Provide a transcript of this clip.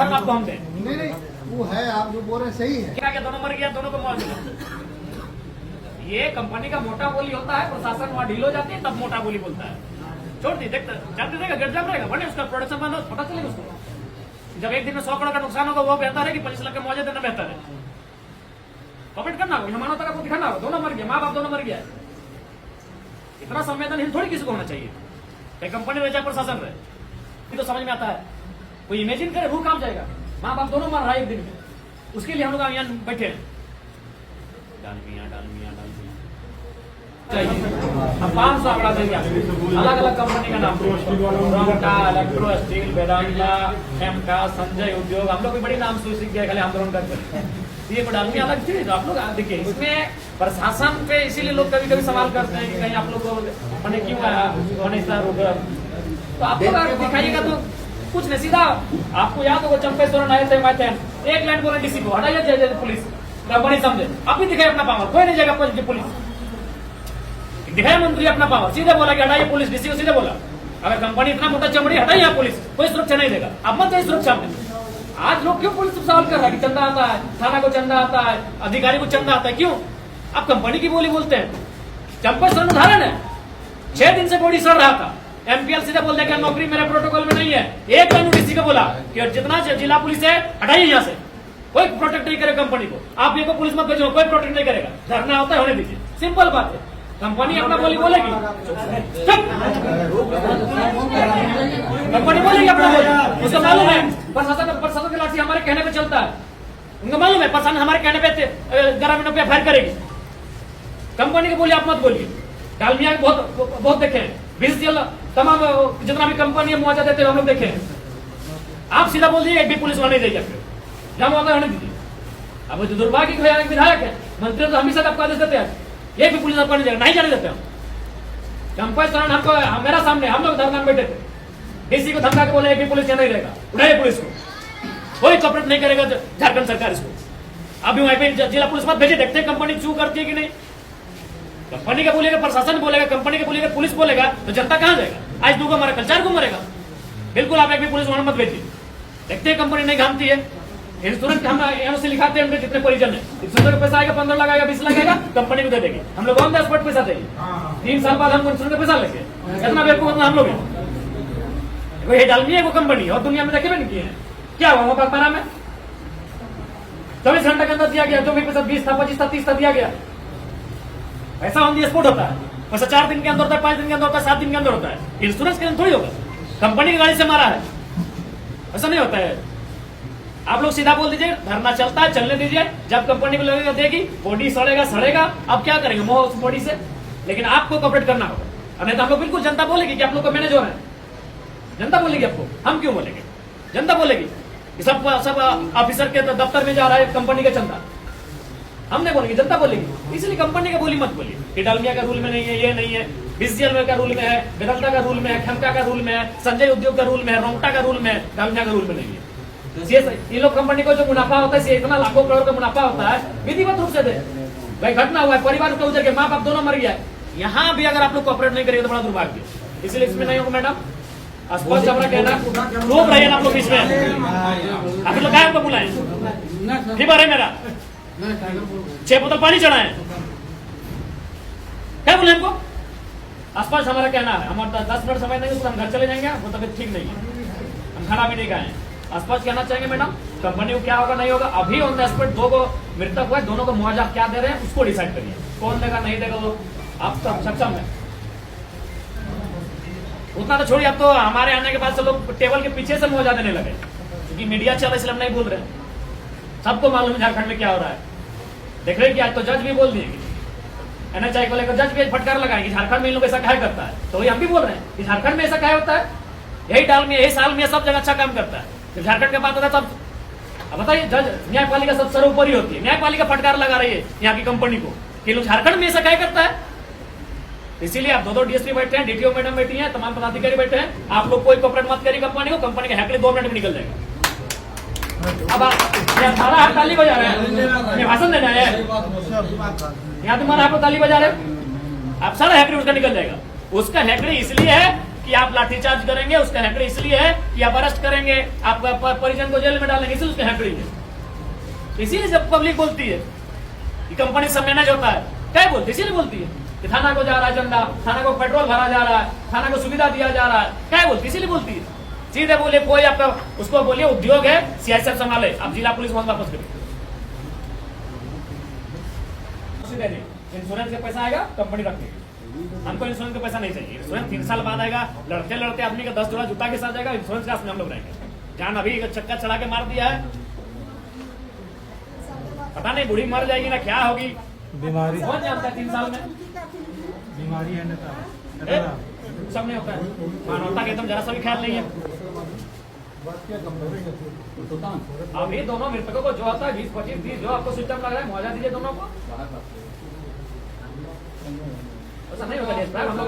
उदाहरण आपको हम दें? नहीं वो है, आप जो बोल रहे हैं सही है। क्या क्या दोनों मर गया, दोनों को मुआवजा? ये कंपनी का मोटा बोली होता है, प्रशासन वहाँ ढील हो जाती है तब मोटा बोली बोलता है। छोड़ दी, देखता जब देगा गेट जाम रहेगा, बने उसका प्रोडक्शन बंद हो, पता चलेगा उसको। जब एक दिन में 100 करोड़ का नुकसान होगा वो बेहतर है कि 25 लाख का मुआवजा देना बेहतर है। कमेंट करना होगा, मानवता का को दिखाना होगा। दोनों मर गया, माँ बाप दोनों मर गया। इतना संवेदनहीन थोड़ी किसी को होना चाहिए। कंपनी रह जाए, प्रशासन रहे, ये तो समझ में आता है। कोई इमेजिन करे रूह काम जाएगा, माँ बाप दोनों मर रहा है एक दिन में, उसके लिए हम लोग यहाँ बैठे हैं। डालमिया हम 500 आंकड़ा देंगे आपको, अलग अलग कंपनी का नाम, रोंगटा, इलेक्ट्रो स्टील, वेदांता, एमका, संजय उद्योग, हम लोग भी बड़ी नाम सीख गए खाली आंदोलन करते। ये डालमिया अलग थी, तो आप लोग देखिए इसमें प्रशासन पे इसीलिए लोग कभी कभी सवाल करते हैं कि कहीं आप लोग को मैंने क्यों आया, तो आप लोग दिखाइएगा तो कुछ नहीं, सीधा आपको याद होगा चंपेश्वर आए थे, मैं थे, एक लाइन बोले डीसी को हटाइए, पुलिस कंपनी समझे, अब भी दिखाई अपना पावर, कोई नहीं जाएगा पुलिस दिखाया, मंत्री अपना पावर सीधे बोला कि हटाइए पुलिस, डीसी को सीधे बोला अगर कंपनी इतना मोटा चमड़ी हटाइए यहाँ पुलिस, कोई सुरक्षा नहीं देगा। अब मत सुरक्षा में आज लोग क्यों पुलिस सवाल कर रहा है कि चंदा आता है, थाना को चंदा आता है, अधिकारी को चंदा आता है, क्यों? आप कंपनी की बोली बोलते हैं। चंपेश्वर उदाहरण है, 6 दिन से बॉडी सड़ रहा था, एमपीएल सीधे बोल दिया कि नौकरी मेरे प्रोटोकॉल में नहीं है। एक लाइन डीसी को बोला कि जितना जिला पुलिस है हटाइए यहाँ से, कोई प्रोटेक्ट नहीं करेगा कंपनी को, आप ये को पुलिस मत भेजो, कोई प्रोटेक्ट नहीं करेगा, धरना होता है होने दीजिए, सिंपल बात है। कंपनी अपना बोली बोलेगी, कंपनी बोलेगी अपना बोली, उसको मालूम है प्रशासन की लाठी हमारे कहने पे चलता है, उनको मालूम है प्रशासन हमारे कहने पे ग्रामीणों पे एफआईआर करेगी। कंपनी की बोली आप मत बोलिए। डालमिया बहुत देखे हैं, बीसीएल तमाम जितना भी कंपनी है मुआवजा देते हैं हम लोग देखे हैं। आप सीधा बोल दिए एक भी पुलिस वाला नहीं देगा, जहां होता होने दीजिए। अब जो दुर्भाग्य विधायक है, मंत्री तो हमेशा आपको आदेश देते हैं, ये भी पुलिस आपको नहीं जाने देते हम। चंपेश्वर हमको मेरा सामने हम लोग धरना में बैठे थे, डीसी को धमका के बोले एक भी पुलिस यहाँ नहीं रहेगा, उड़ाइए पुलिस को, कोई कॉपरेट नहीं करेगा झारखंड सरकार इसको। अभी वहीं पे जिला पुलिस मत भेजे, देखते हैं कंपनी चू करती है कि नहीं। कंपनी का बोलेगा, प्रशासन बोलेगा, कंपनी का बोलेगा, पुलिस बोलेगा, तो जनता कहां जाएगा? आज 2 को मरेगा, कल 4 को मरेगा। बिल्कुल आप एक भी पुलिस वहां मत भेजिए, देखते हैं कंपनी नहीं घामती है। इंश्योरेंस हम यहाँ से लिखाते हैं, जितने परिजन है इंश्योरेंस का पैसा आएगा, 15 लाख आएगा, 20 लाख आएगा, कंपनी को दे देगी। हम लोग ऑन द स्पॉट पैसा देंगे, 3 साल बाद हमको इंश्योरेंस का पैसा लेंगे। इतना बेवकूफ हम लोग ये डालमिया को कंपनी और दुनिया में देखे भी नहीं किए हैं। क्या हुआ वहां पर में 24 घंटे के अंदर दिया गया, जो भी पैसा 20 था, 25 था, 30 था, दिया गया। पैसा ऑन द स्पॉट होता है, पैसा 4 दिन के अंदर होता है, 5 दिन के अंदर होता है, 7 दिन के अंदर होता है। इंश्योरेंस के अंदर थोड़ी होगा, कंपनी की गाड़ी से मारा है, ऐसा नहीं होता है। आप लोग सीधा बोल दीजिए, धरना चलता है, चलने दीजिए, जब कंपनी को लगेगा देगी, बॉडी सड़ेगा, अब क्या करेंगे मोह उस बॉडी से, लेकिन आपको कॉपरेट करना होगा। नहीं तो हम लोग बिल्कुल जनता बोलेगी कि आप लोग का मैनेज हो रहा है, जनता बोलेगी आपको, हम क्यों बोलेंगे? जनता बोलेगी कि सब ऑफिसर के दफ्तर में जा रहा है कंपनी का चंदा, हम नहीं बोलेंगे, जनता बोलेगी। इसलिए कंपनी का बोली मत बोलिए कि डालमिया का रूल में नहीं है, ये नहीं है, बीसीएल का रूल में है, वेदांता का रूल में है, खेमका का रूल में है, संजय उद्योग का रूल में है, रोंगटा का रूल में है, डालमिया का रूल में नहीं है। ये लोग कंपनी को जो मुनाफा होता है, इतना लाखों करोड़ का मुनाफा होता है, विधिवत रूप से दे। भाई घटना हुआ है, परिवार उसका उजर गया, माँ बाप दोनों मर गया है, यहाँ भी अगर आप लोग कॉपरेट नहीं करेंगे तो बड़ा दुर्भाग्य। इसलिए इसमें नहीं होगा मैडम, स्पष्ट हमारा कहना, लोग रहिए आप लोग इसमें, आप लोग क्या बुलाए फीवर है मेरा, 6 बोतल पानी चढ़ाए, क्या बोले हमको? स्पष्ट हमारा कहना है, हमारा 10 मिनट समय नहीं, हम घर चले जाएंगे, वो तबियत ठीक नहीं है, हम खाना भी नहीं खाए। स्पष्ट कहना चाहेंगे मैडम, कंपनी को क्या होगा नहीं होगा, अभी ऑन द स्पॉट 2 को मृतक हुए, दोनों को मुआवजा क्या दे रहे हैं उसको डिसाइड करिए, कौन देगा नहीं देगा वो आप सब सक्षम है। उतना तो छोड़िए, अब तो हमारे आने के बाद से लोग टेबल के पीछे से मुआवजा देने लगे, क्योंकि मीडिया चल इसलिए हम नहीं बोल रहे, सबको मालूम है झारखंड में क्या हो रहा है। देख रहे कि आज तो जज भी बोल दिए, एनएचआई को लेकर जज भी फटकार लगाएंगे झारखंड में इन लोग ऐसा क्या करता है, तो वही हम भी बोल रहे हैं कि झारखंड में ऐसा क्या होता है, यही डाल में, यही साल में सब जगह अच्छा काम करता है, झारखंड के बात होता है तब। अब बताइए, जज न्यायपालिका सब सर्वोपरि होती है, न्यायपालिका फटकार लगा रही है यहाँ की कंपनी को कि लोग झारखंड में ऐसा क्या करता है। इसीलिए आप 2 डीएसपी बैठे हैं, डीटीओ मैडम बैठी हैं, तमाम पदाधिकारी बैठे हैं, आप लोग कोई कॉपरेट मत करिए कंपनी को, कंपनी का हैकली 2 मिनट में निकल जाएगा। अब सारा आप ताली बजा रहे हैं, भाषण देना है यहाँ, तुम्हारा आप ताली बजा रहे, आप सारा हैकड़ी उसका निकल जाएगा। उसका हैकड़ी इसलिए है कि आप लाठीचार्ज करेंगे, उसका हैकड़ी इसलिए है कि आप अरेस्ट करेंगे, आपका परिजन को जेल में डालेंगे, इसलिए उसका हैकड़ी है। इसीलिए जब पब्लिक बोलती है कि कंपनी सब मैनेज होता है, क्या बोलती है? इसीलिए बोलती है कि थाना को जा रहा है चंदा, थाना को पेट्रोल भरा जा रहा है, थाना को सुविधा दिया जा रहा है, क्या बोलती है? इसीलिए बोलती है। सीधे बोले कोई आपका उसको बोलिए उद्योग है, सीआईएसएफ संभाले, आप जिला पुलिस वहां वापस करिए। इंश्योरेंस का पैसा आएगा कंपनी रखेगी, हमको इंश्योरेंस का पैसा नहीं चाहिए। इंश्योरेंस 3 साल बाद आएगा, लड़ते लड़ते आदमी का 10 जोड़ा जूता के साथ आएगा, इंश्योरेंस का हम लोग रहेंगे। जान अभी चक्का चढ़ा के मार दिया है, पता नहीं बूढ़ी मर जाएगी ना क्या होगी, बीमारी कौन जानता है 3 साल में। बीमारी है नेता सब नहीं होता है, मानवता के एकदम जरा सा भी ख्याल नहीं है। अब ये दोनों मृतकों को जो आता है 20-25-30 जो आपको सिस्टम लग रहा है मुआवजा दीजिए दोनों को। ऐसा नहीं होगा हम लोग